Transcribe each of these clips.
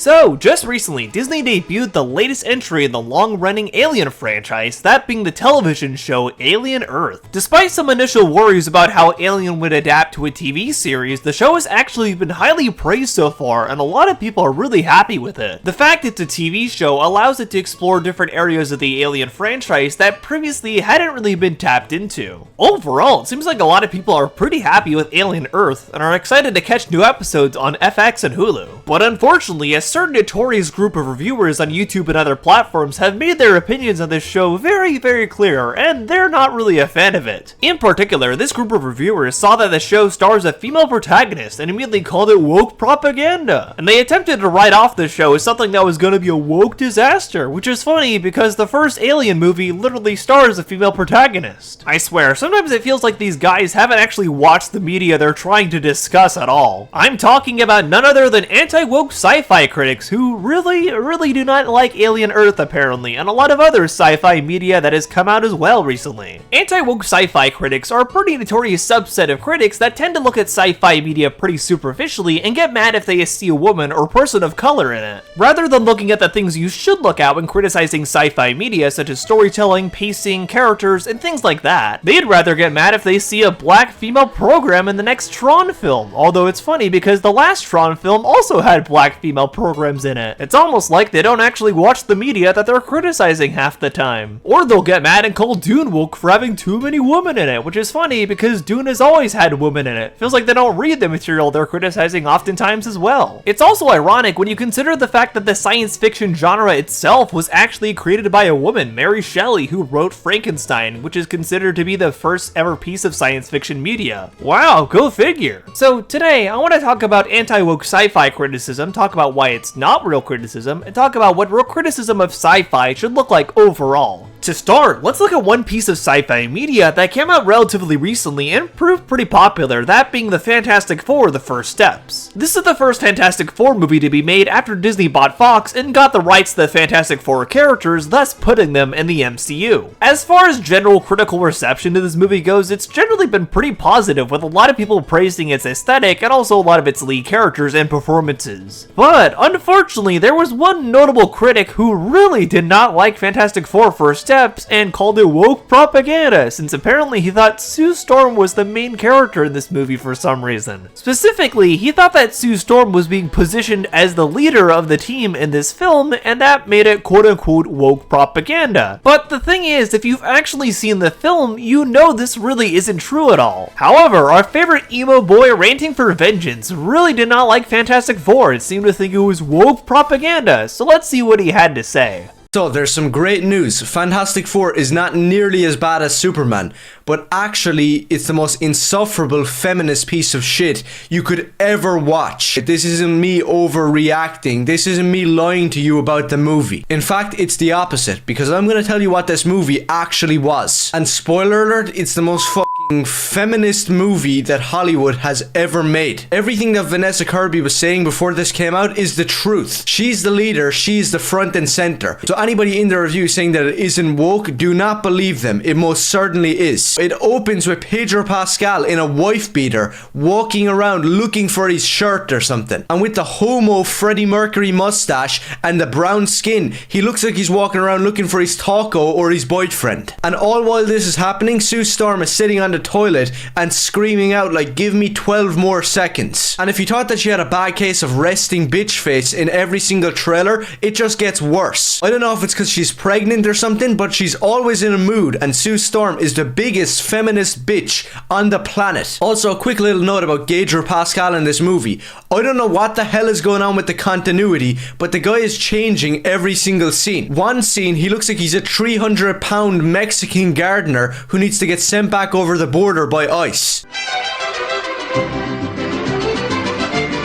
So, just recently, Disney debuted the latest entry in the long-running Alien franchise, that being the television show Alien Earth. Despite some initial worries about how Alien would adapt to a TV series, the show has actually been highly praised so far, and a lot of people are really happy with it. The fact it's a TV show allows it to explore different areas of the Alien franchise that previously hadn't really been tapped into. Overall, it seems like a lot of people are pretty happy with Alien Earth, and are excited to catch new episodes on FX and Hulu. But unfortunately, a certain notorious group of reviewers on YouTube and other platforms have made their opinions on this show very clear, and they're not really a fan of it. In particular, this group of reviewers saw that the show stars a female protagonist and immediately called it woke propaganda, and they attempted to write off the show as something that was going to be a woke disaster, which is funny because the first Alien movie literally stars a female protagonist. I swear, sometimes it feels like these guys haven't actually watched the media they're trying to discuss at all. I'm talking about none other than anti-woke sci-fi critics who really do not like Alien Earth apparently, and a lot of other sci-fi media that has come out as well recently. Anti-woke sci-fi critics are a pretty notorious subset of critics that tend to look at sci-fi media pretty superficially and get mad if they see a woman or person of color in it. Rather than looking at the things you should look at when criticizing sci-fi media such as storytelling, pacing, characters, and things like that, they'd rather get mad if they see a black female program in the next Tron film, although it's funny because the last Tron film also had black female programs in it. It's almost like they don't actually watch the media that they're criticizing half the time. Or they'll get mad and call Dune woke for having too many women in it, which is funny because Dune has always had women in it. Feels like they don't read the material they're criticizing oftentimes as well. It's also ironic when you consider the fact that the science fiction genre itself was actually created by a woman, Mary Shelley, who wrote Frankenstein, which is considered to be the first ever piece of science fiction media. Wow, go figure. So today, I want to talk about anti-woke sci-fi criticism, talk about why it's not real criticism, and talk about what real criticism of sci-fi should look like overall. To start, let's look at one piece of sci-fi media that came out relatively recently and proved pretty popular, that being the Fantastic Four: The First Steps. This is the first Fantastic Four movie to be made after Disney bought Fox and got the rights to the Fantastic Four characters, thus putting them in the MCU. As far as general critical reception to this movie goes, it's generally been pretty positive, with a lot of people praising its aesthetic and also a lot of its lead characters and performances. But unfortunately, there was one notable critic who really did not like Fantastic Four: First Steps and called it woke propaganda, since apparently he thought Sue Storm was the main character in this movie for some reason. Specifically, he thought that Sue Storm was being positioned as the leader of the team in this film, and that made it quote-unquote woke propaganda. But the thing is, if you've actually seen the film, you know this really isn't true at all. However, our favorite emo boy Ranting for Vengeance really did not like Fantastic Four and seemed to think it was woke propaganda, so let's see what he had to say. So there's some great news. Fantastic Four is not nearly as bad as Superman, but actually it's the most insufferable feminist piece of shit you could ever watch. This isn't me overreacting. This isn't me lying to you about the movie. In fact, it's the opposite, because I'm going to tell you what this movie actually was. And spoiler alert, it's the most fucking feminist movie that Hollywood has ever made. Everything that Vanessa Kirby was saying before this came out is the truth. She's the leader, she's the front and center. So anybody in the review saying that it isn't woke, do not believe them. It most certainly is. It opens with Pedro Pascal in a wife beater, walking around looking for his shirt or something. And with the homo Freddie Mercury mustache and the brown skin, he looks like he's walking around looking for his taco or his boyfriend. And all while this is happening, Sue Storm is sitting on the toilet and screaming out like, give me 12 more seconds. And if you thought that she had a bad case of resting bitch face in every single trailer, it just gets worse. I don't know if it's because she's pregnant or something, but she's always in a mood, and Sue Storm is the biggest feminist bitch on the planet. Also, a quick little note about Pedro Pascal in this movie. I don't know what the hell is going on with the continuity, but the guy is changing every single scene. One scene, he looks like he's a 300-pound Mexican gardener who needs to get sent back over the border by ICE.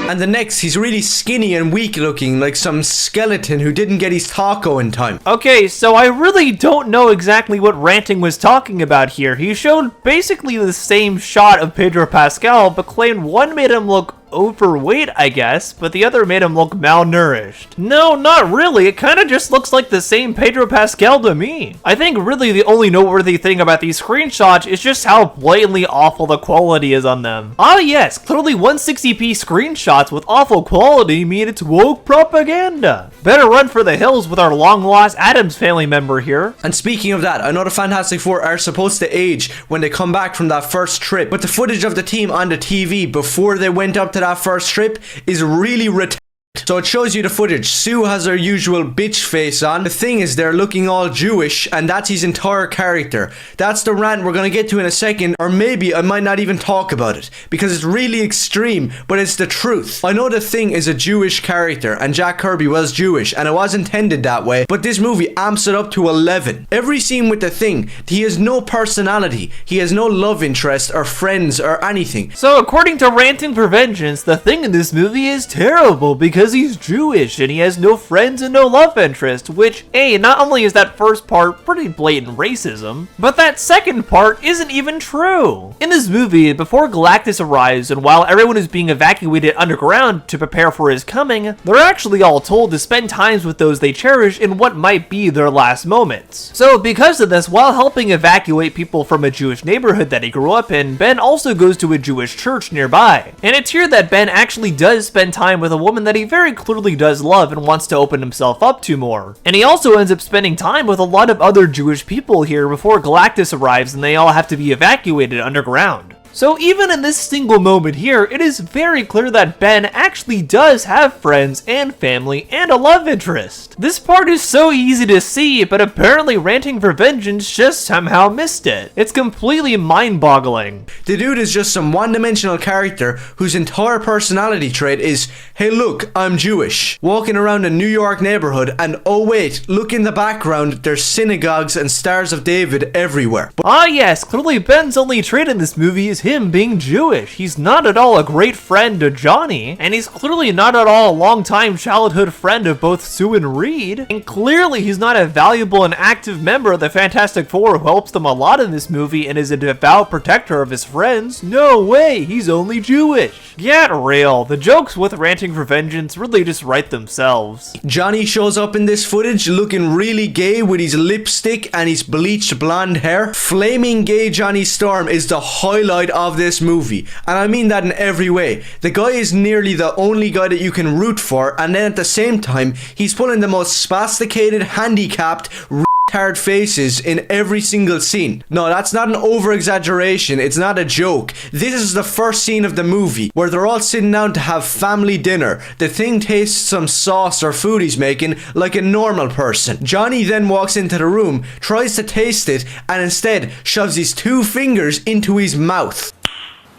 And the next, he's really skinny and weak looking, like some skeleton who didn't get his taco in time. Okay, so I really don't know exactly what Ranting was talking about here. He showed basically the same shot of Pedro Pascal, but claimed one made him look overweight, I guess, but the other made him look malnourished. No, not really. It kind of just looks like the same Pedro Pascal to me. I think really the only noteworthy thing about these screenshots is just how blatantly awful the quality is on them. Ah yes, clearly 160p screenshots with awful quality mean it's woke propaganda. Better run for the hills with our long-lost Addams family member here. And speaking of that, I know the Fantastic Four are supposed to age when they come back from that first trip, but the footage of the team on the TV before they went up to that first trip is really retarded. So it shows you the footage. Sue has her usual bitch face on. The thing is, they're looking all Jewish, and that's his entire character. That's the rant we're gonna get to in a second, or maybe I might not even talk about it, because it's really extreme, but it's the truth. I know the Thing is a Jewish character, and Jack Kirby was Jewish, and it was intended that way, but this movie amps it up to 11. Every scene with the Thing, he has no personality, he has no love interest, or friends, or anything. So according to Ranting for Vengeance, the Thing in this movie is terrible because he's Jewish and he has no friends and no love interest, which, not only is that first part pretty blatant racism, but that second part isn't even true. In this movie, before Galactus arrives and while everyone is being evacuated underground to prepare for his coming, they're actually all told to spend times with those they cherish in what might be their last moments. So because of this, while helping evacuate people from a Jewish neighborhood that he grew up in, Ben also goes to a Jewish church nearby. And it's here that Ben actually does spend time with a woman that he very clearly does love and wants to open himself up to more. And he also ends up spending time with a lot of other Jewish people here before Galactus arrives and they all have to be evacuated underground. So even in this single moment here, it is very clear that Ben actually does have friends and family and a love interest. This part is so easy to see, but apparently Ranting for Vengeance just somehow missed it. It's completely mind-boggling. The dude is just some one-dimensional character whose entire personality trait is, hey look, I'm Jewish. Walking around a New York neighborhood and oh wait, look in the background, there's synagogues and Stars of David everywhere. Ah yes, clearly Ben's only trait in this movie is him being Jewish. He's not at all a great friend to Johnny, and he's clearly not at all a long-time childhood friend of both Sue and Reed, and clearly he's not a valuable and active member of the Fantastic Four who helps them a lot in this movie and is a devout protector of his friends. No way, he's only Jewish. Get real, the jokes with Ranting for Vengeance really just write themselves. Johnny shows up in this footage looking really gay with his lipstick and his bleached blonde hair. Flaming gay Johnny Storm is the highlight of this movie, and I mean that in every way. The guy is nearly the only guy that you can root for, and then at the same time he's pulling the most spasticated, handicapped, retard faces in every single scene. No, that's not an over-exaggeration, it's not a joke. This is the first scene of the movie where they're all sitting down to have family dinner. The Thing tastes some sauce or food he's making like a normal person. Johnny then walks into the room, tries to taste it, and instead shoves his 2 fingers into his mouth.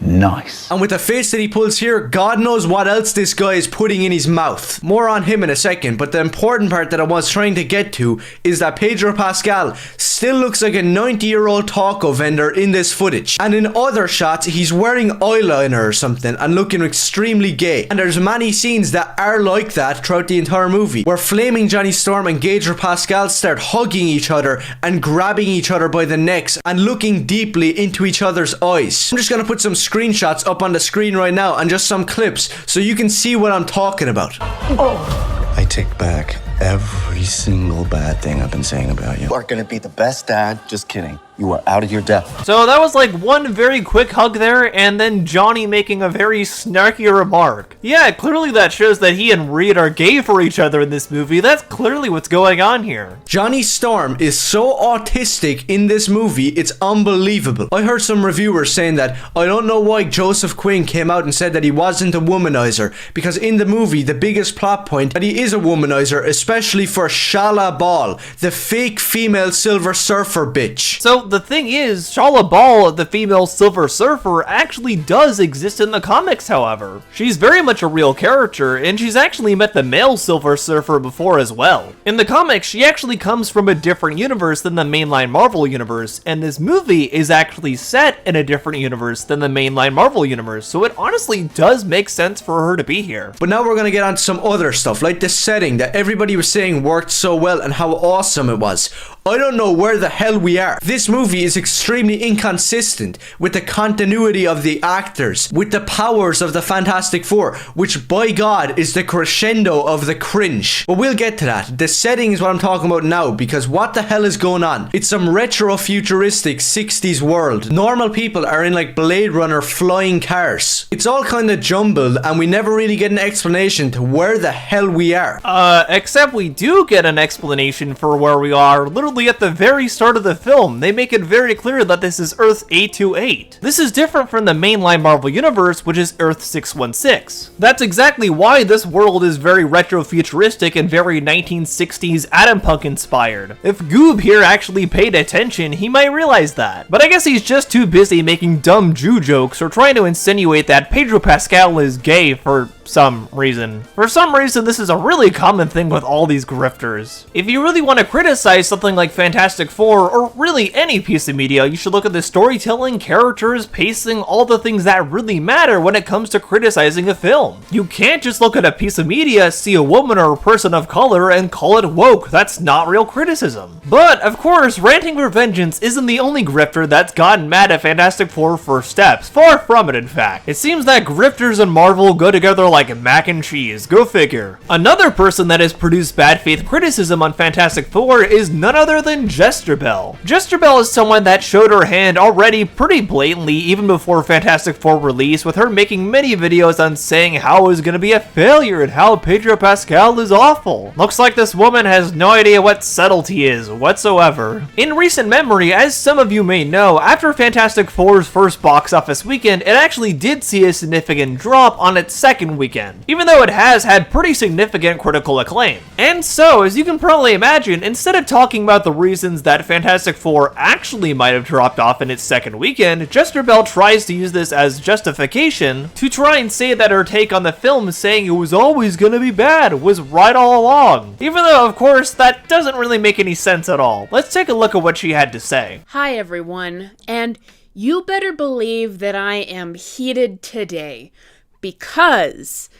Nice. And with the face that he pulls here, God knows what else this guy is putting in his mouth. More on him in a second, but the important part that I was trying to get to is that Pedro Pascal still looks like a 90-year-old taco vendor in this footage. And in other shots, he's wearing eyeliner or something and looking extremely gay. And there's many scenes that are like that throughout the entire movie, where Flaming Johnny Storm and Pedro Pascal start hugging each other and grabbing each other by the necks and looking deeply into each other's eyes. I'm just gonna put some screenshots up on the screen right now and just some clips so you can see what I'm talking about. I take back every single bad thing I've been saying about you. You are gonna be the best dad. Just kidding. You are out of your depth. So that was like one very quick hug there, and then Johnny making a very snarky remark. Yeah, clearly that shows that he and Reed are gay for each other in this movie. That's clearly what's going on here. Johnny Storm is so autistic in this movie, it's unbelievable. I heard some reviewers saying that I don't know why Joseph Quinn came out and said that he wasn't a womanizer, because in the movie, the biggest plot point that he is a womanizer, especially for Shala Ball, the fake female Silver Surfer bitch. So the thing is, Shala Ball, the female Silver Surfer, actually does exist in the comics, however. She's very much a real character, and she's actually met the male Silver Surfer before as well. In the comics, she actually comes from a different universe than the mainline Marvel universe, and this movie is actually set in a different universe than the mainline Marvel universe, so it honestly does make sense for her to be here. But now we're gonna get on to some other stuff, like the setting that everybody was saying worked so well and how awesome it was. I don't know where the hell we are. This movie movie is extremely inconsistent with the continuity of the actors, with the powers of the Fantastic Four, which by God is the crescendo of the cringe. But we'll get to that. The setting is what I'm talking about now, because what the hell is going on? It's some retro futuristic 60s world. Normal people are in like Blade Runner flying cars. It's all kind of jumbled and we never really get an explanation to where the hell we are. Except we do get an explanation for where we are literally at the very start of the film. They make it very clear that this is Earth 828. This is different from the mainline Marvel Universe, which is Earth 616. That's exactly why this world is very retro-futuristic and very 1960s Atom Punk inspired. If Goob here actually paid attention, he might realize that. But I guess he's just too busy making dumb Jew jokes or trying to insinuate that Pedro Pascal is gay for some reason. For some reason, this is a really common thing with all these grifters. If you really want to criticize something like Fantastic Four, or really any piece of media, you should look at the storytelling, characters, pacing, all the things that really matter when it comes to criticizing a film. You can't just look at a piece of media, see a woman or a person of color, and call it woke. That's not real criticism. But, of course, Ranting for Vengeance isn't the only grifter that's gotten mad at Fantastic Four first steps. Far from it, in fact. It seems that grifters and Marvel go together like mac and cheese. Go figure. Another person that has produced bad faith criticism on Fantastic Four is none other than Jesterbell. Jesterbell is someone that showed her hand already pretty blatantly even before Fantastic Four release, with her making many videos on saying how it was going to be a failure and how Pedro Pascal is awful. Looks like this woman has no idea what subtlety is whatsoever. In recent memory, as some of you may know, after Fantastic Four's first box office weekend, it actually did see a significant drop on its second weekend, even though it has had pretty significant critical acclaim. And so, as you can probably imagine, instead of talking about the reasons that Fantastic Four actually might have dropped off in its second weekend, Jesterbell tries to use this as justification to try and say that her take on the film saying it was always gonna be bad was right all along. Even though, of course, that doesn't really make any sense at all. Let's take a look at what she had to say. Hi everyone, and you better believe that I am heated today. Because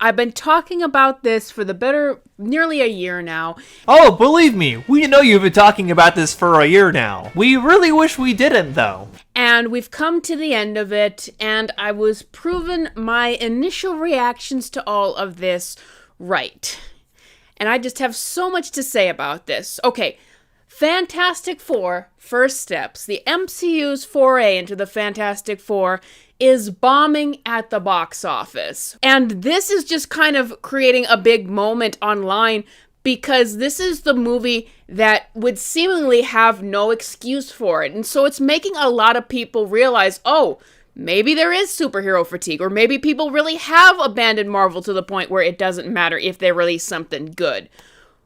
I've been talking about this for nearly a year now. Oh, believe me, we know you've been talking about this for a year now. We really wish we didn't, though. And we've come to the end of it, and I was proven my initial reactions to all of this right. And I just have so much to say about this. Okay, Fantastic Four, first steps. The MCU's foray into the Fantastic Four is bombing at the box office. And this is just kind of creating a big moment online because this is the movie that would seemingly have no excuse for it. And so it's making a lot of people realize, oh, maybe there is superhero fatigue, or maybe people really have abandoned Marvel to the point where it doesn't matter if they release something good.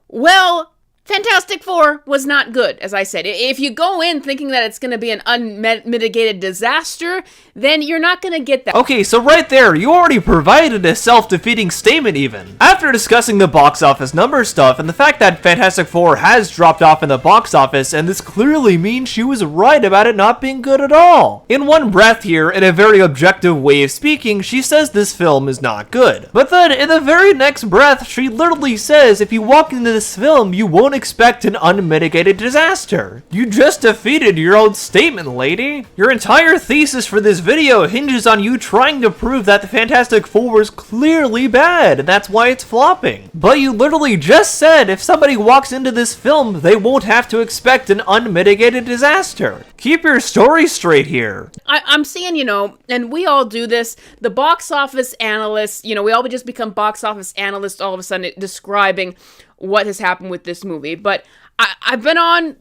Well, Fantastic Four was not good, as I said. If you go in thinking that it's going to be an unmitigated disaster, then you're not going to get that. Okay, so right there, you already provided a self-defeating statement even. After discussing the box office number stuff and the fact that Fantastic Four has dropped off in the box office, and this clearly means she was right about it not being good at all. In one breath here, in a very objective way of speaking, she says this film is not good. But then, in the very next breath, she literally says if you walk into this film, you won't expect an unmitigated disaster. You just defeated your own statement, lady. Your entire thesis for this video hinges on you trying to prove that the Fantastic Four is clearly bad, and that's why it's flopping. But you literally just said if somebody walks into this film, they won't have to expect an unmitigated disaster. Keep your story straight here. I'm seeing, and we all do this, the box office analysts, we all just become box office analysts all of a sudden describing what has happened with this movie. But I've been on,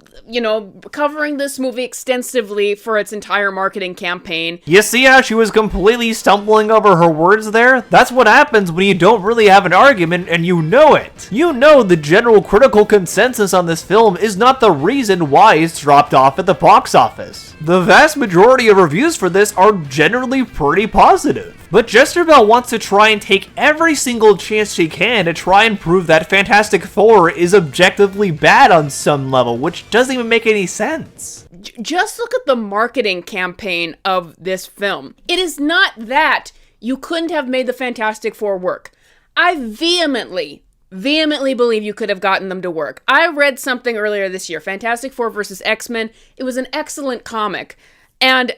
covering this movie extensively for its entire marketing campaign. You see how she was completely stumbling over her words there? That's what happens when you don't really have an argument and you know it. You know the general critical consensus on this film is not the reason why it's dropped off at the box office. The vast majority of reviews for this are generally pretty positive. But Jesterbell wants to try and take every single chance she can to try and prove that Fantastic Four is objectively bad on some level, which doesn't even make any sense. Just look at the marketing campaign of this film. It is not that you couldn't have made the Fantastic Four work. I vehemently vehemently believe you could have gotten them to work. I read something earlier this year, Fantastic Four versus X-Men. It was an excellent comic. And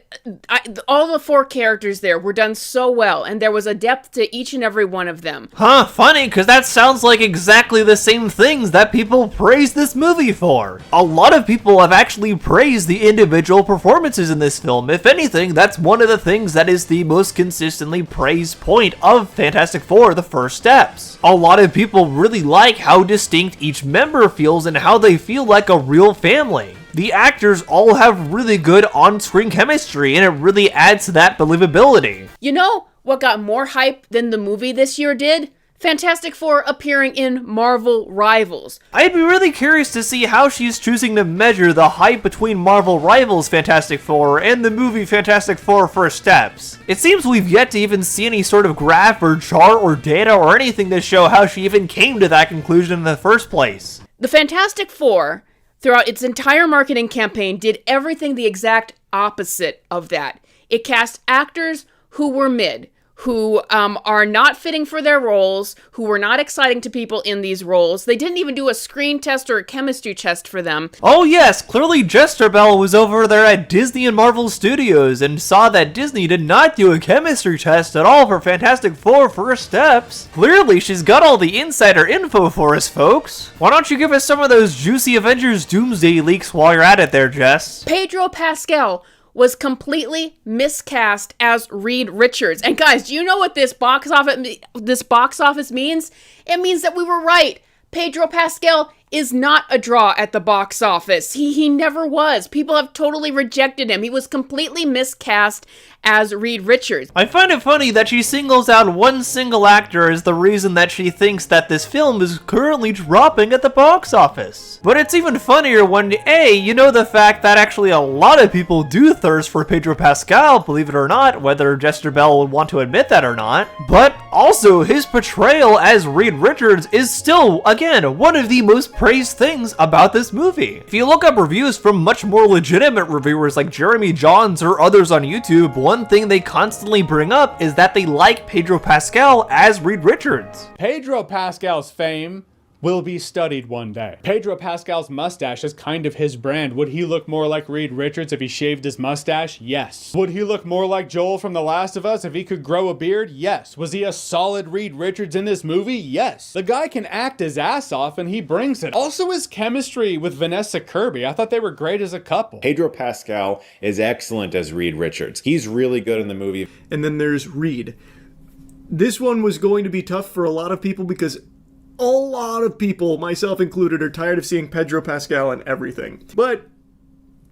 all the 4 characters there were done so well, and there was a depth to each and every one of them. Huh, funny, because that sounds like exactly the same things that people praise this movie for. A lot of people have actually praised the individual performances in this film. If anything, that's one of the things that is the most consistently praised point of Fantastic Four: The First Steps. A lot of people really like how distinct each member feels and how they feel like a real family. The actors all have really good on-screen chemistry, and it really adds to that believability. You know what got more hype than the movie this year did? Fantastic Four appearing in Marvel Rivals. I'd be really curious to see how she's choosing to measure the hype between Marvel Rivals Fantastic Four and the movie Fantastic Four: First Steps. It seems we've yet to even see any sort of graph or chart or data or anything to show how she even came to that conclusion in the first place. The Fantastic Four, throughout its entire marketing campaign, did everything the exact opposite of that. It cast actors who were mid, who are not fitting for their roles, who were not exciting to people in these roles. They didn't even do a screen test or a chemistry test for them. Oh yes, clearly Jesterbell was over there at Disney and Marvel Studios and saw that Disney did not do a chemistry test at all for Fantastic Four: First Steps. Clearly she's got all the insider info for us, folks. Why don't you give us some of those juicy Avengers Doomsday leaks while you're at it there, Jess? Pedro Pascal was completely miscast as Reed Richards. And guys, do you know what this box office means? It means that we were right. Pedro Pascal is not a draw at the box office. He never was. People have totally rejected him. He was completely miscast as Reed Richards. I find it funny that she singles out one single actor as the reason that she thinks that this film is currently dropping at the box office. But it's even funnier when you know the fact that actually a lot of people do thirst for Pedro Pascal, believe it or not, whether Jesterbell would want to admit that or not. But also, his portrayal as Reed Richards is still, again, one of the most praised things about this movie. If you look up reviews from much more legitimate reviewers like Jeremy Johns or others on YouTube, one thing they constantly bring up is that they like Pedro Pascal as Reed Richards. Pedro Pascal's fame will be studied one day. Pedro Pascal's mustache is kind of his brand. Would he look more like Reed Richards if he shaved his mustache? Yes. Would he look more like Joel from The Last of Us if he could grow a beard? Yes. Was he a solid Reed Richards in this movie? Yes. The guy can act his ass off and he brings it. Also his chemistry with Vanessa Kirby. I thought they were great as a couple. Pedro Pascal is excellent as Reed Richards. He's really good in the movie. And then there's Reed. This one was going to be tough for a lot of people because a lot of people, myself included, are tired of seeing Pedro Pascal in everything. But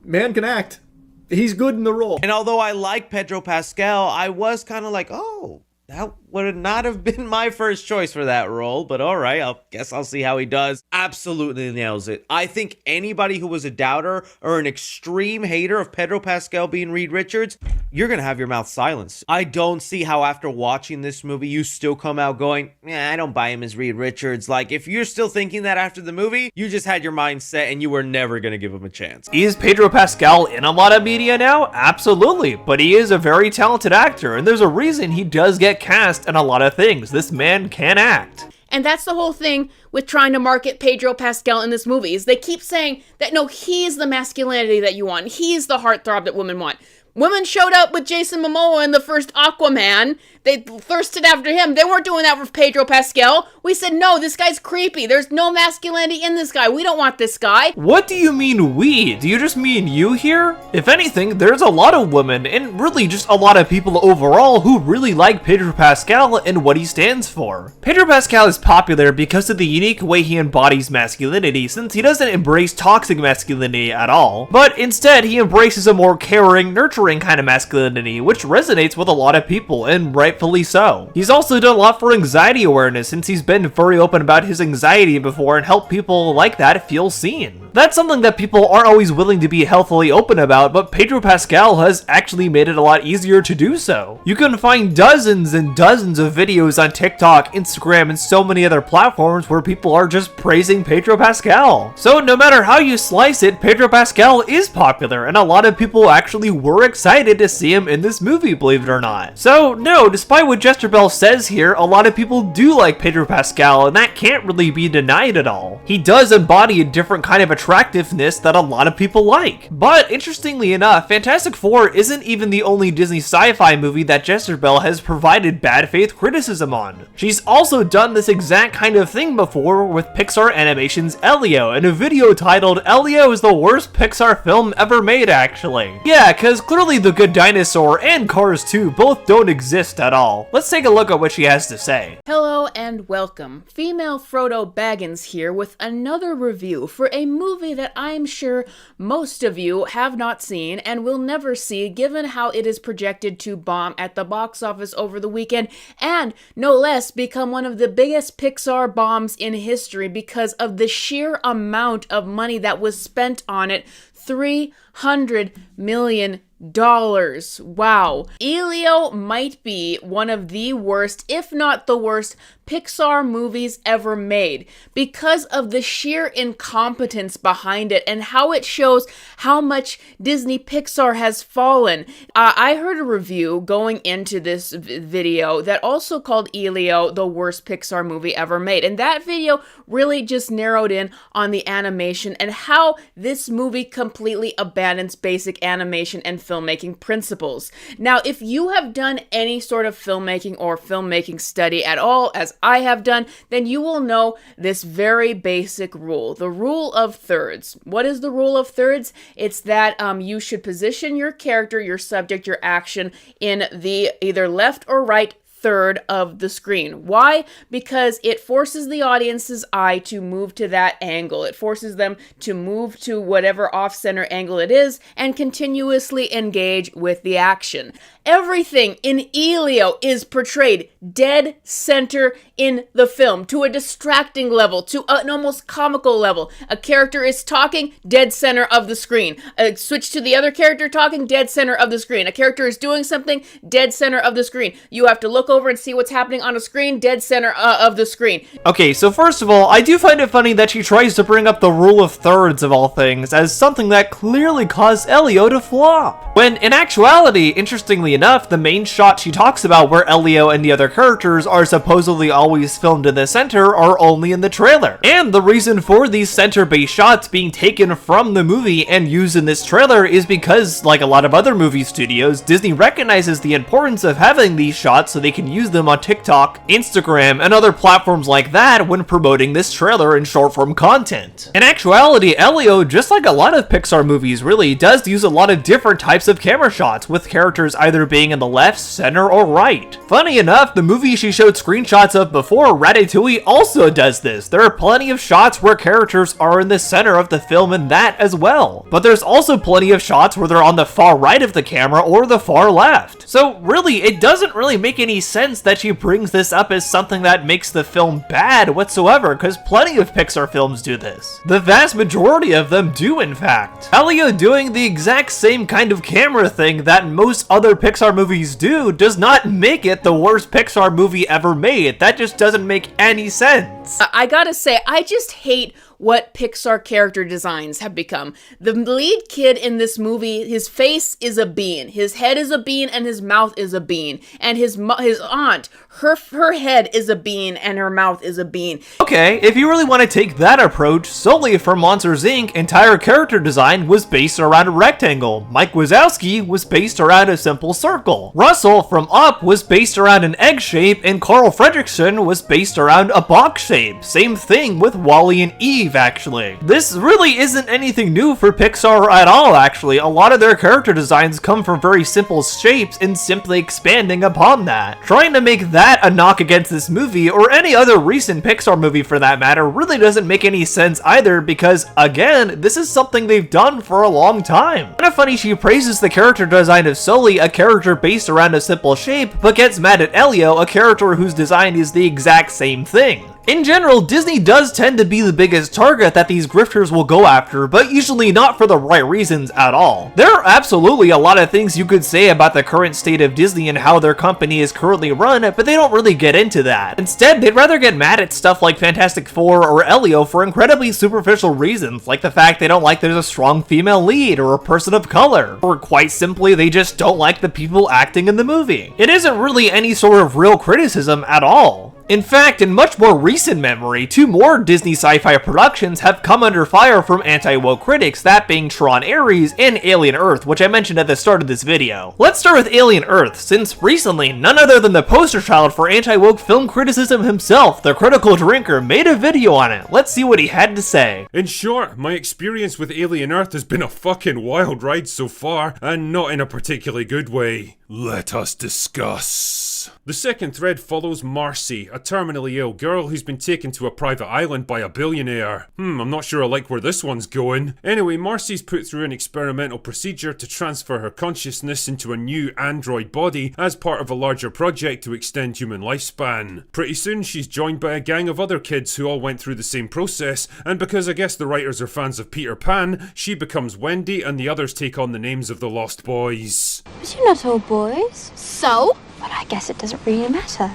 man can act. He's good in the role. And although I like Pedro Pascal, I was kind of like, oh, that would not have been my first choice for that role, but all right, I guess I'll see how he does. Absolutely nails it. I think anybody who was a doubter or an extreme hater of Pedro Pascal being Reed Richards, you're gonna have your mouth silenced. I don't see how after watching this movie, you still come out going, I don't buy him as Reed Richards. Like, if you're still thinking that after the movie, you just had your mind set and you were never gonna give him a chance. Is Pedro Pascal in a lot of media now? Absolutely, but he is a very talented actor, and there's a reason he does get cast in a lot of things. This man can act. And that's the whole thing with trying to market Pedro Pascal in this movie, is they keep saying that, no, he's the masculinity that you want. He's the heartthrob that women want. Women showed up with Jason Momoa in the first Aquaman. They thirsted after him. They weren't doing that with Pedro Pascal. We said, no, this guy's creepy. There's no masculinity in this guy. We don't want this guy. What do you mean we? Do you just mean you here? If anything, there's a lot of women, and really just a lot of people overall, who really like Pedro Pascal and what he stands for. Pedro Pascal is popular because of the unique way he embodies masculinity, since he doesn't embrace toxic masculinity at all, but instead he embraces a more caring, nurturing kind of masculinity, which resonates with a lot of people, and rightfully so. He's also done a lot for anxiety awareness, since he's been very open about his anxiety before and helped people like that feel seen. That's something that people aren't always willing to be healthily open about, but Pedro Pascal has actually made it a lot easier to do so. You can find dozens and dozens of videos on TikTok, Instagram, and so many other platforms where people are just praising Pedro Pascal. So no matter how you slice it, Pedro Pascal is popular, and a lot of people actually were excited to see him in this movie, believe it or not. So no, despite what Jesterbell says here, a lot of people do like Pedro Pascal, and that can't really be denied at all. He does embody a different kind of attractiveness that a lot of people like. But interestingly enough, Fantastic Four isn't even the only Disney sci-fi movie that Jesterbell has provided bad faith criticism on. She's also done this exact kind of thing before with Pixar Animation's Elio, in a video titled "Elio is the worst Pixar film ever made," actually. Yeah, cause clearly The Good Dinosaur and Cars 2 both don't exist at all. Let's take a look at what she has to say. Hello and welcome. Female Frodo Baggins here with another review for a movie that I'm sure most of you have not seen and will never see, given how it is projected to bomb at the box office over the weekend and, no less, become one of the biggest Pixar bombs in history because of the sheer amount of money that was spent on it. $300 million. Wow. Elio might be one of the worst, if not the worst, Pixar movies ever made because of the sheer incompetence behind it and how it shows how much Disney Pixar has fallen. I heard a review going into this video that also called Elio the worst Pixar movie ever made, and that video really just narrowed in on the animation and how this movie completely abandons basic animation and filmmaking principles. Now, if you have done any sort of filmmaking or filmmaking study at all, as I have done, then you will know this very basic rule, the rule of thirds. What is the rule of thirds? It's that you should position your character, your subject, your action in the either left or right third of the screen. Why? Because it forces the audience's eye to move to that angle. It forces them to move to whatever off-center angle it is and continuously engage with the action. Everything in Elio is portrayed dead center in the film, to a distracting level, to an almost comical level. A character is talking, dead center of the screen. Switch to the other character talking, dead center of the screen. A character is doing something, dead center of the screen. You have to look over and see what's happening on a screen, dead center of the screen. Okay, so first of all, I do find it funny that she tries to bring up the rule of thirds of all things as something that clearly caused Elio to flop. When in actuality, interestingly enough, the main shot she talks about where Elio and the other characters are supposedly always filmed in the center are only in the trailer. And the reason for these center-based shots being taken from the movie and used in this trailer is because, like a lot of other movie studios, Disney recognizes the importance of having these shots so they can use them on TikTok, Instagram, and other platforms like that when promoting this trailer and short-form content. In actuality, Elio, just like a lot of Pixar movies really, does use a lot of different types of camera shots, with characters either being in the left, center, or right. Funny enough, the movie she showed screenshots of before, Ratatouille, also does this. There are plenty of shots where characters are in the center of the film in that as well. But there's also plenty of shots where they're on the far right of the camera or the far left. So really, it doesn't really make any sense that she brings this up as something that makes the film bad whatsoever, because plenty of Pixar films do this. The vast majority of them do, in fact. Elio doing the exact same kind of camera thing that most other Pixar movies do does not make it the worst Pixar movie ever made. That just doesn't make any sense. I gotta say, I just hate what Pixar character designs have become. The lead kid in this movie, his face is a bean, his head is a bean, and his mouth is a bean. And his aunt, her head is a bean, and her mouth is a bean. Okay, if you really want to take that approach, solely for Monsters Inc., entire character design was based around a rectangle. Mike Wazowski was based around a simple circle. Russell from Up was based around an egg shape, and Carl Fredricksen was based around a box shape. Same thing with Wally and Eve, actually. This really isn't anything new for Pixar at all, actually. A lot of their character designs come from very simple shapes and simply expanding upon that. Trying to make that a knock against this movie, or any other recent Pixar movie for that matter, really doesn't make any sense either, because, again, this is something they've done for a long time. Kind of funny she praises the character design of Sully, a character based around a simple shape, but gets mad at Elio, a character whose design is the exact same thing. In general, Disney does tend to be the biggest target that these grifters will go after, but usually not for the right reasons at all. There are absolutely a lot of things you could say about the current state of Disney and how their company is currently run, but they don't really get into that. Instead, they'd rather get mad at stuff like Fantastic Four or Elio for incredibly superficial reasons, like the fact they don't like there's a strong female lead or a person of color, or quite simply they just don't like the people acting in the movie. It isn't really any sort of real criticism at all. In fact, in much more recent memory, 2 more Disney sci-fi productions have come under fire from anti-woke critics, that being Tron Ares and Alien Earth, which I mentioned at the start of this video. Let's start with Alien Earth, since recently, none other than the poster child for anti-woke film criticism himself, the Critical Drinker, made a video on it. Let's see what he had to say. In short, my experience with Alien Earth has been a fucking wild ride so far, and not in a particularly good way. Let us discuss. The second thread follows Marcy, a terminally ill girl who's been taken to a private island by a billionaire. I'm not sure I like where this one's going. Anyway, Marcy's put through an experimental procedure to transfer her consciousness into a new android body as part of a larger project to extend human lifespan. Pretty soon she's joined by a gang of other kids who all went through the same process, and because I guess the writers are fans of Peter Pan, she becomes Wendy and the others take on the names of the Lost Boys. But you're not all boys. So? But I guess it doesn't really matter.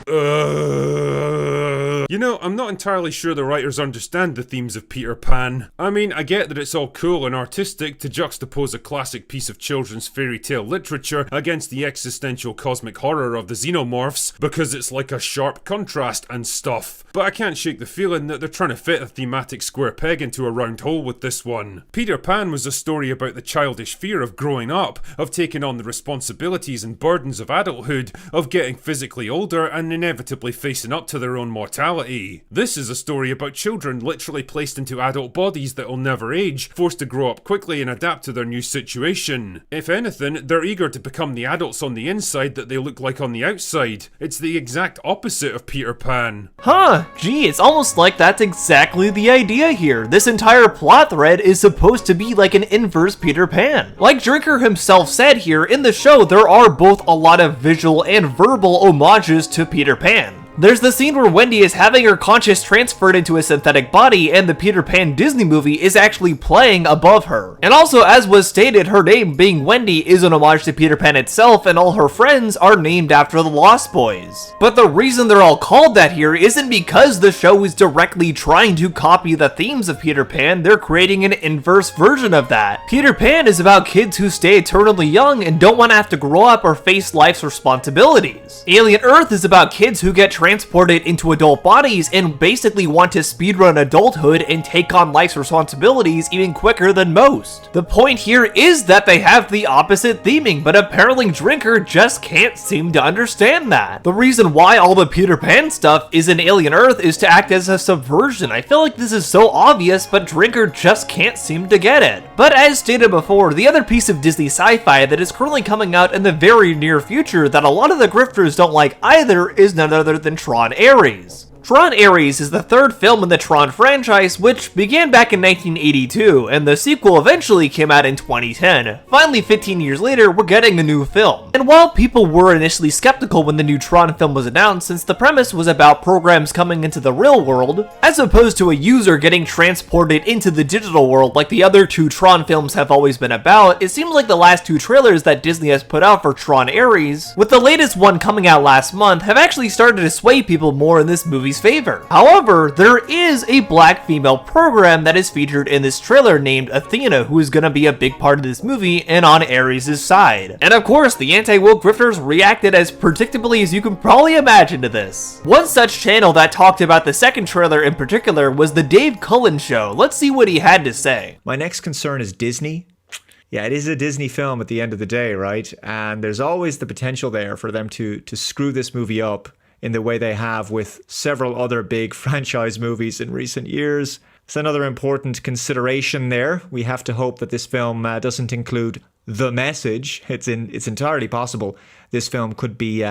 You know, I'm not entirely sure the writers understand the themes of Peter Pan. I mean, I get that it's all cool and artistic to juxtapose a classic piece of children's fairy tale literature against the existential cosmic horror of the xenomorphs, because it's like a sharp contrast and stuff. But I can't shake the feeling that they're trying to fit a thematic square peg into a round hole with this one. Peter Pan was a story about the childish fear of growing up, of taking on the responsibilities and burdens of adulthood, of getting physically older and inevitably facing up to their own mortality. This is a story about children literally placed into adult bodies that will never age, forced to grow up quickly and adapt to their new situation. If anything, they're eager to become the adults on the inside that they look like on the outside. It's the exact opposite of Peter Pan. Huh, gee, it's almost like that's exactly the idea here. This entire plot thread is supposed to be like an inverse Peter Pan. Like Drinker himself said here, in the show there are both a lot of visual and verbal homages to Peter Pan. There's the scene where Wendy is having her conscious transferred into a synthetic body and the Peter Pan Disney movie is actually playing above her. And also, as was stated, her name being Wendy is an homage to Peter Pan itself, and all her friends are named after the Lost Boys. But the reason they're all called that here isn't because the show is directly trying to copy the themes of Peter Pan, they're creating an inverse version of that. Peter Pan is about kids who stay eternally young and don't want to have to grow up or face life's responsibilities. Alien Earth is about kids who get transported into adult bodies and basically want to speedrun adulthood and take on life's responsibilities even quicker than most. The point here is that they have the opposite theming, but apparently Drinker just can't seem to understand that. The reason why all the Peter Pan stuff is in Alien Earth is to act as a subversion. I feel like this is so obvious, but Drinker just can't seem to get it. But as stated before, the other piece of Disney sci-fi that is currently coming out in the very near future that a lot of the grifters don't like either is none other than Tron Ares. Tron Ares is the third film in the Tron franchise, which began back in 1982, and the sequel eventually came out in 2010. Finally, 15 years later, we're getting a new film. And while people were initially skeptical when the new Tron film was announced, since the premise was about programs coming into the real world, as opposed to a user getting transported into the digital world like the other 2 Tron films have always been about, it seems like the last 2 trailers that Disney has put out for Tron Ares, with the latest one coming out last month, have actually started to sway people more in this movie's favor. However, there is a black female program that is featured in this trailer named Athena, who is going to be a big part of this movie and on Ares' side. And of course, the anti-woke grifters reacted as predictably as you can probably imagine to this. One such channel that talked about the second trailer in particular was the Dave Cullen Show. Let's see what he had to say. My next concern is Disney. Yeah, it is a Disney film at the end of the day, right? And there's always the potential there for them to screw this movie up in the way they have with several other big franchise movies in recent years. It's another important consideration there. We have to hope that this film doesn't include the message. It's entirely possible this film could be,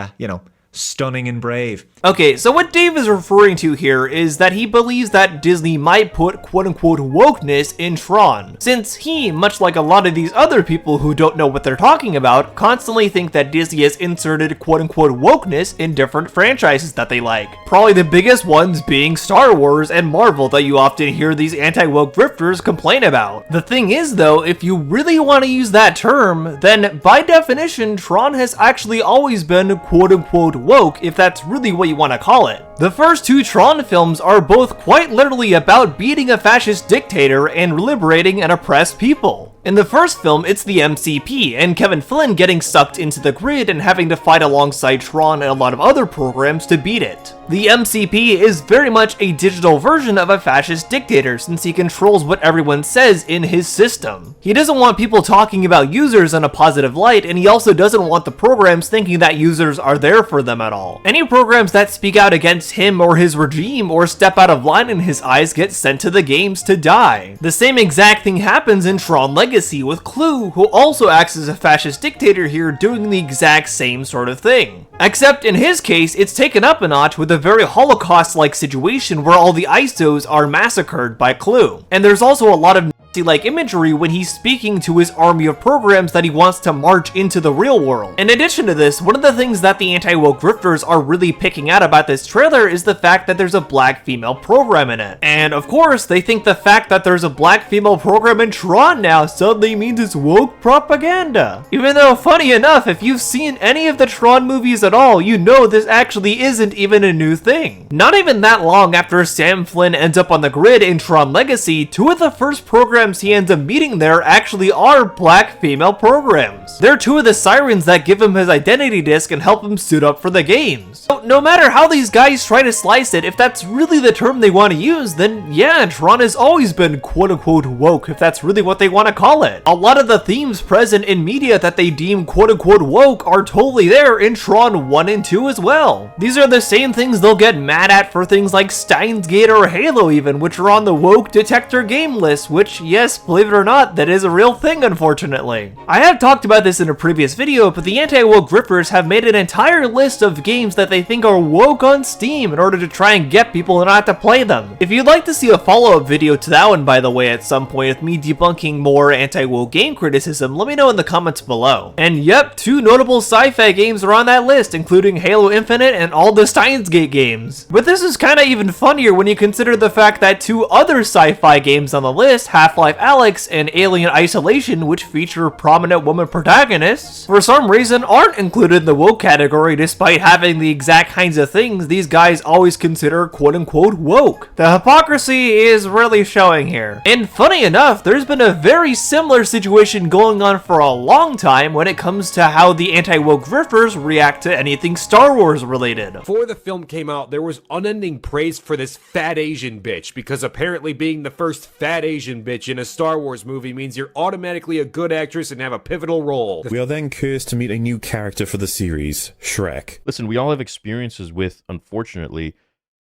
stunning and brave. Okay, so what Dave is referring to here is that he believes that Disney might put quote-unquote wokeness in Tron, since he, much like a lot of these other people who don't know what they're talking about, constantly think that Disney has inserted quote-unquote wokeness in different franchises that they like. Probably the biggest ones being Star Wars and Marvel that you often hear these anti-woke grifters complain about. The thing is though, if you really want to use that term, then by definition, Tron has actually always been quote-unquote woke, if that's really what you want to call it. The first two Tron films are both quite literally about beating a fascist dictator and liberating an oppressed people. In the first film, it's the MCP, and Kevin Flynn getting sucked into the grid and having to fight alongside Tron and a lot of other programs to beat it. The MCP is very much a digital version of a fascist dictator since he controls what everyone says in his system. He doesn't want people talking about users in a positive light, and he also doesn't want the programs thinking that users are there for them at all. Any programs that speak out against him or his regime or step out of line in his eyes get sent to the games to die. The same exact thing happens in Tron Legacy with Clue, who also acts as a fascist dictator here, doing the exact same sort of thing. Except in his case, it's taken up a notch with a very Holocaust-like situation where all the ISOs are massacred by Clue. And there's also a lot of Nazi-like imagery when he's speaking to his army of programs that he wants to march into the real world. In addition to this, one of the things that the anti-woke grifters are really picking out about this trailer is the fact that there's a black female program in it. And of course, they think the fact that there's a black female program in Tron now suddenly means it's woke propaganda. Even though, funny enough, if you've seen any of the Tron movies at all, you know this actually isn't even a new thing. Not even that long after Sam Flynn ends up on the grid in Tron Legacy, two of the first programs he ends up meeting there actually are black female programs. They're two of the sirens that give him his identity disc and help him suit up for the games. So no matter how these guys try to slice it, if that's really the term they want to use, then yeah, Tron has always been quote-unquote woke, if that's really what they want to call it. A lot of the themes present in media that they deem quote-unquote woke are totally there in Tron 1 and 2 as well. These are the same things they'll get mad at for things like Steins Gate or Halo even, which are on the woke detector game list, which, yes, believe it or not, that is a real thing, unfortunately. I have talked about this in a previous video, but the anti-woke grifters have made an entire list of games that they think are woke on Steam in order to try and get people not to play them. If you'd like to see a follow-up video to that one, by the way, at some point with me debunking more anti-woke game criticism, let me know in the comments below. And yep, two notable sci-fi games are on that list, including Halo Infinite and all the Steins Gate games. But this is kinda even funnier when you consider the fact that two other sci-fi games on the list, Half-Life Alyx and Alien Isolation, which feature prominent woman protagonists, for some reason aren't included in the woke category despite having the exact kinds of things these guys always consider quote-unquote woke. The hypocrisy is really showing here. And funny enough, there's been a very similar situation going on for a long time when it comes to how the anti-woke grifters react to anything Star Wars related. Before the film came out, there was unending praise for this fat Asian bitch, because apparently being the first fat Asian bitch in a Star Wars movie means you're automatically a good actress and have a pivotal role. We are then cursed to meet a new character for the series, Shrek. Listen, we all have experiences with, unfortunately,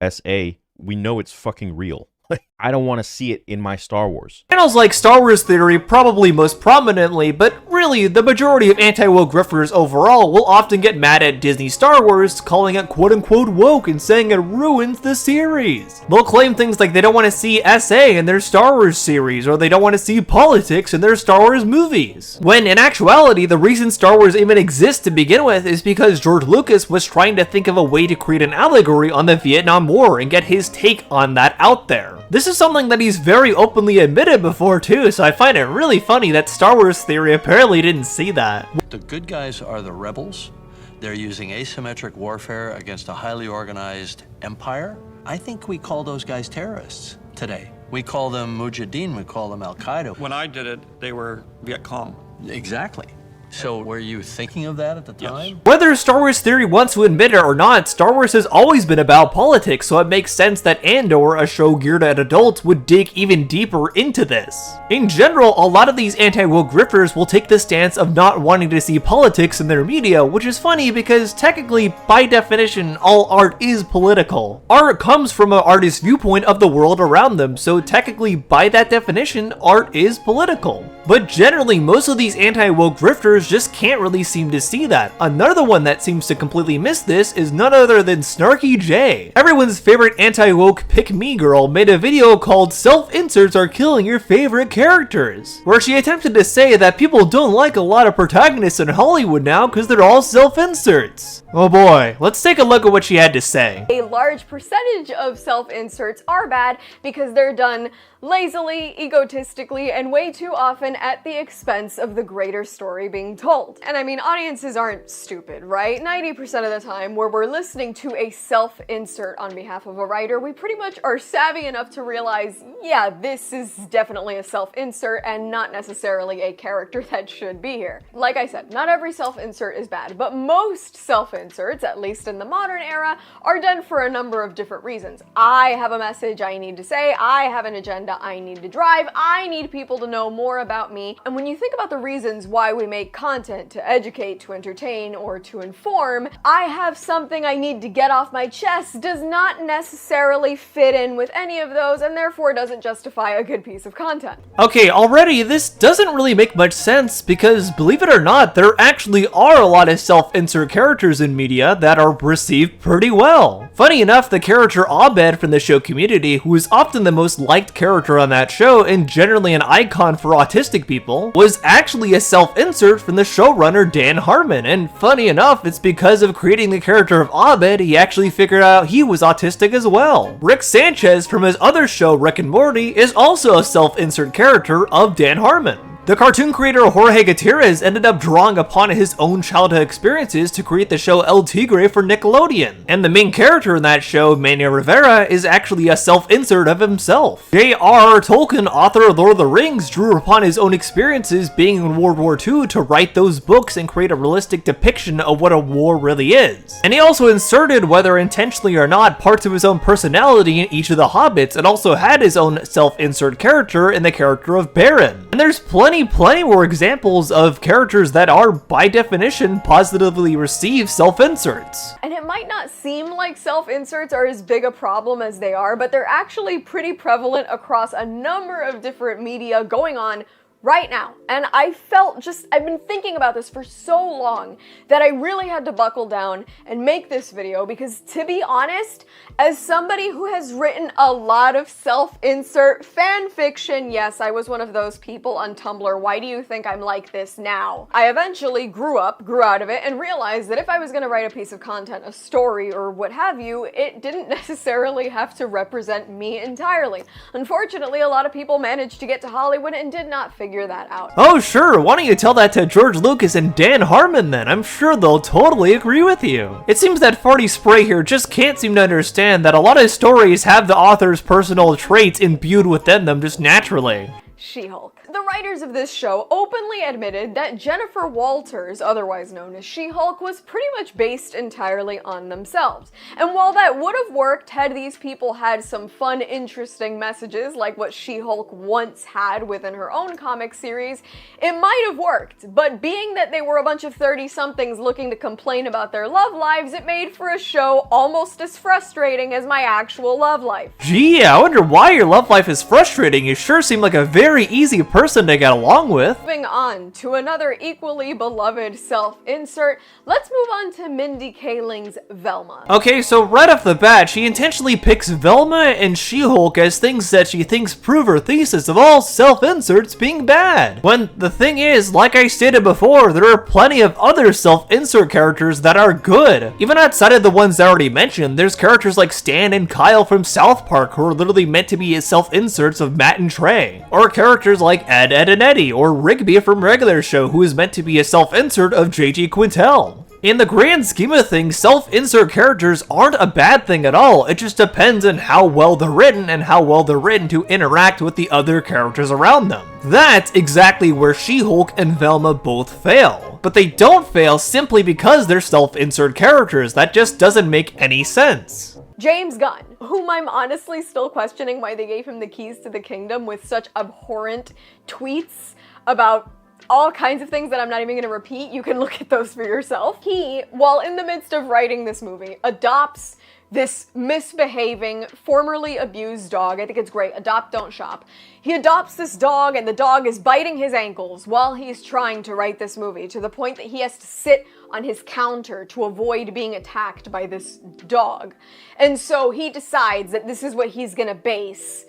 SA. We know it's fucking real. I don't want to see it in my Star Wars. Channels like Star Wars Theory probably most prominently, but really, the majority of anti-woke grifters overall will often get mad at Disney Star Wars, calling it quote-unquote woke and saying it ruins the series. They'll claim things like they don't want to see SA in their Star Wars series, or they don't want to see politics in their Star Wars movies. When in actuality, the reason Star Wars even exists to begin with is because George Lucas was trying to think of a way to create an allegory on the Vietnam War and get his take on that out there. This is something that he's very openly admitted before too, so I find it really funny that Star Wars Theory apparently didn't see that. The good guys are the rebels. They're using asymmetric warfare against a highly organized empire. I think we call those guys terrorists today. We call them Mujahideen, we call them Al-Qaeda. When I did it, they were Viet Cong. Exactly. So were you thinking of that at the time? Yes. Whether Star Wars Theory wants to admit it or not, Star Wars has always been about politics, so it makes sense that Andor, a show geared at adults, would dig even deeper into this. In general, a lot of these anti-woke grifters will take the stance of not wanting to see politics in their media, which is funny because technically, by definition, all art is political. Art comes from an artist's viewpoint of the world around them, so technically, by that definition, art is political. But generally, most of these anti-woke grifters viewers just can't really seem to see that. Another one that seems to completely miss this is none other than Snarky Jay. Everyone's favorite anti-woke pick-me girl made a video called "Self-inserts are killing your favorite characters," where she attempted to say that people don't like a lot of protagonists in Hollywood now because they're all self-inserts. Oh boy, let's take a look at what she had to say. A large percentage of self-inserts are bad because they're done lazily, egotistically, and way too often at the expense of the greater story being told. And I mean, audiences aren't stupid, right? 90% of the time where we're listening to a self-insert on behalf of a writer, we pretty much are savvy enough to realize, yeah, this is definitely a self-insert and not necessarily a character that should be here. Like I said, not every self-insert is bad, but most self-inserts, at least in the modern era, are done for a number of different reasons. I have a message I need to say, I have an agenda I need to drive, I need people to know more about me. And when you think about the reasons why we make content, to educate, to entertain, or to inform, I have something I need to get off my chest does not necessarily fit in with any of those, and therefore doesn't justify a good piece of content. Okay, already this doesn't really make much sense because, believe it or not, there actually are a lot of self-insert characters in media that are received pretty well. Funny enough, the character Abed from the show Community, who is often the most liked character on that show and generally an icon for autistic people, was actually a self-insert from the showrunner Dan Harmon, and funny enough, it's because of creating the character of Abed he actually figured out he was autistic as well. Rick Sanchez from his other show Rick and Morty is also a self-insert character of Dan Harmon. The cartoon creator Jorge Gutierrez ended up drawing upon his own childhood experiences to create the show El Tigre for Nickelodeon, and the main character in that show, Manny Rivera, is actually a self-insert of himself. J.R.R. Tolkien, author of Lord of the Rings, drew upon his own experiences being in World War II to write those books and create a realistic depiction of what a war really is. And he also inserted, whether intentionally or not, parts of his own personality in each of the Hobbits, and also had his own self-insert character in the character of Beren. And there's plenty more examples of characters that are, by definition, positively receive self-inserts. And it might not seem like self-inserts are as big a problem as they are, but they're actually pretty prevalent across a number of different media going on right now. And I've been thinking about this for so long that I really had to buckle down and make this video because, to be honest, as somebody who has written a lot of self-insert fan fiction, yes, I was one of those people on Tumblr, why do you think I'm like this now? I eventually grew out of it and realized that if I was going to write a piece of content, a story, or what have you, it didn't necessarily have to represent me entirely. Unfortunately, a lot of people managed to get to Hollywood and did not figure that out. Oh sure, why don't you tell that to George Lucas and Dan Harmon then? I'm sure they'll totally agree with you. It seems that Farty Spray here just can't seem to understand that a lot of stories have the author's personal traits imbued within them just naturally. She-Hulk. The writers of this show openly admitted that Jennifer Walters, otherwise known as She-Hulk, was pretty much based entirely on themselves. And while that would have worked had these people had some fun, interesting messages like what She-Hulk once had within her own comic series, it might have worked. But being that they were a bunch of 30-somethings looking to complain about their love lives, it made for a show almost as frustrating as my actual love life. Gee, I wonder why your love life is frustrating. You sure seem like a very easy person to get along with. Moving on to another equally beloved self-insert, let's move on to Mindy Kaling's Velma. Okay, so right off the bat, she intentionally picks Velma and She-Hulk as things that she thinks prove her thesis of all self-inserts being bad. When the thing is, like I stated before, there are plenty of other self-insert characters that are good. Even outside of the ones I already mentioned, there's characters like Stan and Kyle from South Park who are literally meant to be self-inserts of Matt and Trey. Or characters like Ed, and Eddie, or Rigby from Regular Show, who is meant to be a self-insert of JG Quintel. In the grand scheme of things, self-insert characters aren't a bad thing at all. It just depends on how well they're written and how well they're written to interact with the other characters around them. That's exactly where She-Hulk and Velma both fail. But they don't fail simply because they're self-insert characters. That just doesn't make any sense. James Gunn, whom I'm honestly still questioning why they gave him the keys to the kingdom with such abhorrent tweets about all kinds of things that I'm not even going to repeat. You can look at those for yourself. He, while in the midst of writing this movie, adopts this misbehaving, formerly abused dog. I think it's great. Adopt, don't shop. He adopts this dog, and the dog is biting his ankles while he's trying to write this movie, to the point that he has to sit on his counter to avoid being attacked by this dog. And so he decides that this is what he's gonna base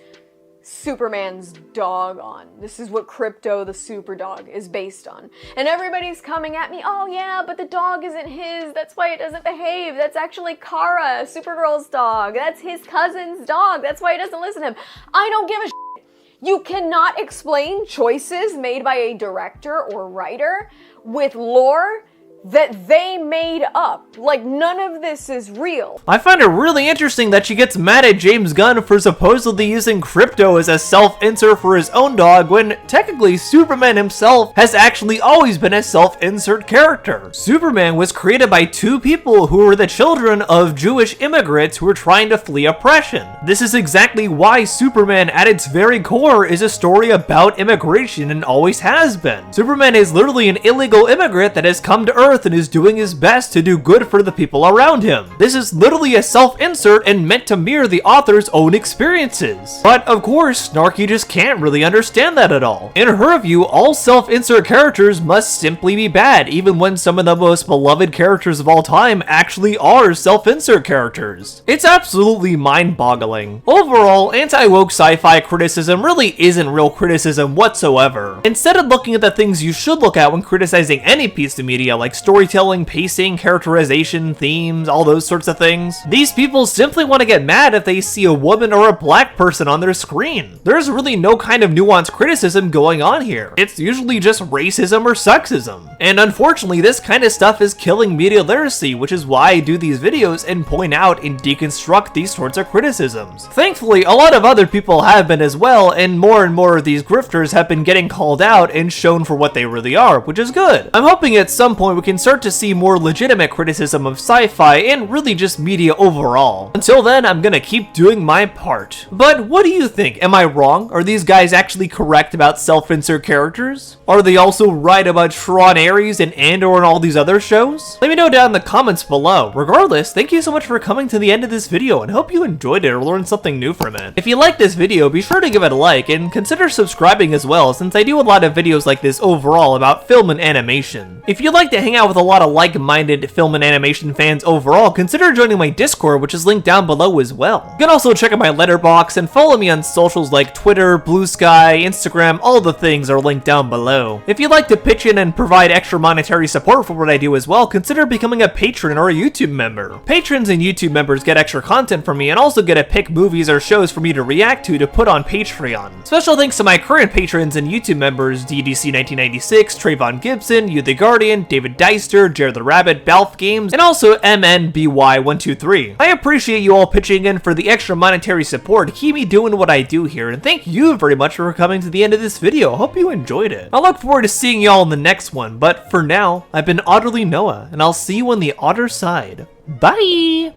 Superman's dog on. This is what Krypto the super dog is based on. And everybody's coming at me, oh yeah, but the dog isn't his, that's why it doesn't behave. That's actually Kara, Supergirl's dog. That's his cousin's dog. That's why he doesn't listen to him. I don't give a shit. You cannot explain choices made by a director or writer with lore that they made up. Like, none of this is real. I find it really interesting that she gets mad at James Gunn for supposedly using Krypto as a self-insert for his own dog, when technically Superman himself has actually always been a self-insert character. Superman was created by two people who were the children of Jewish immigrants who were trying to flee oppression. This is exactly why Superman at its very core is a story about immigration and always has been. Superman is literally an illegal immigrant that has come to Earth and is doing his best to do good for the people around him. This is literally a self-insert and meant to mirror the author's own experiences. But of course, Snarky just can't really understand that at all. In her view, all self-insert characters must simply be bad, even when some of the most beloved characters of all time actually are self-insert characters. It's absolutely mind-boggling. Overall, anti-woke sci-fi criticism really isn't real criticism whatsoever. Instead of looking at the things you should look at when criticizing any piece of media, like storytelling, pacing, characterization, themes, all those sorts of things, these people simply want to get mad if they see a woman or a black person on their screen. There's really no kind of nuanced criticism going on here. It's usually just racism or sexism. And unfortunately, this kind of stuff is killing media literacy, which is why I do these videos and point out and deconstruct these sorts of criticisms. Thankfully, a lot of other people have been as well, and more of these grifters have been getting called out and shown for what they really are, which is good. I'm hoping at some point we can start to see more legitimate criticism of sci-fi and really just media overall. Until then, I'm gonna keep doing my part. But what do you think? Am I wrong? Are these guys actually correct about self-insert characters? Are they also right about Tron Ares and Andor and all these other shows? Let me know down in the comments below. Regardless, thank you so much for coming to the end of this video and hope you enjoyed it or learned something new from it. If you liked this video, be sure to give it a like and consider subscribing as well, since I do a lot of videos like this overall about film and animation. If you'd like to hang out with a lot of like-minded film and animation fans overall, consider joining my Discord, which is linked down below as well. You can also check out my letterbox and follow me on socials like Twitter, Blue Sky, Instagram, all the things are linked down below. If you'd like to pitch in and provide extra monetary support for what I do as well, consider becoming a patron or a YouTube member. Patrons and YouTube members get extra content from me and also get to pick movies or shows for me to react to put on Patreon. Special thanks to my current patrons and YouTube members, DDC1996, Trayvon Gibson, You the Guardian, David Deister, Jared the Rabbit, Balf Games, and also MNBY123. I appreciate you all pitching in for the extra monetary support to keep me doing what I do here, and thank you very much for coming to the end of this video. Hope you enjoyed it. I look forward to seeing y'all in the next one, but for now, I've been Otterly Noah, and I'll see you on the other side. Bye!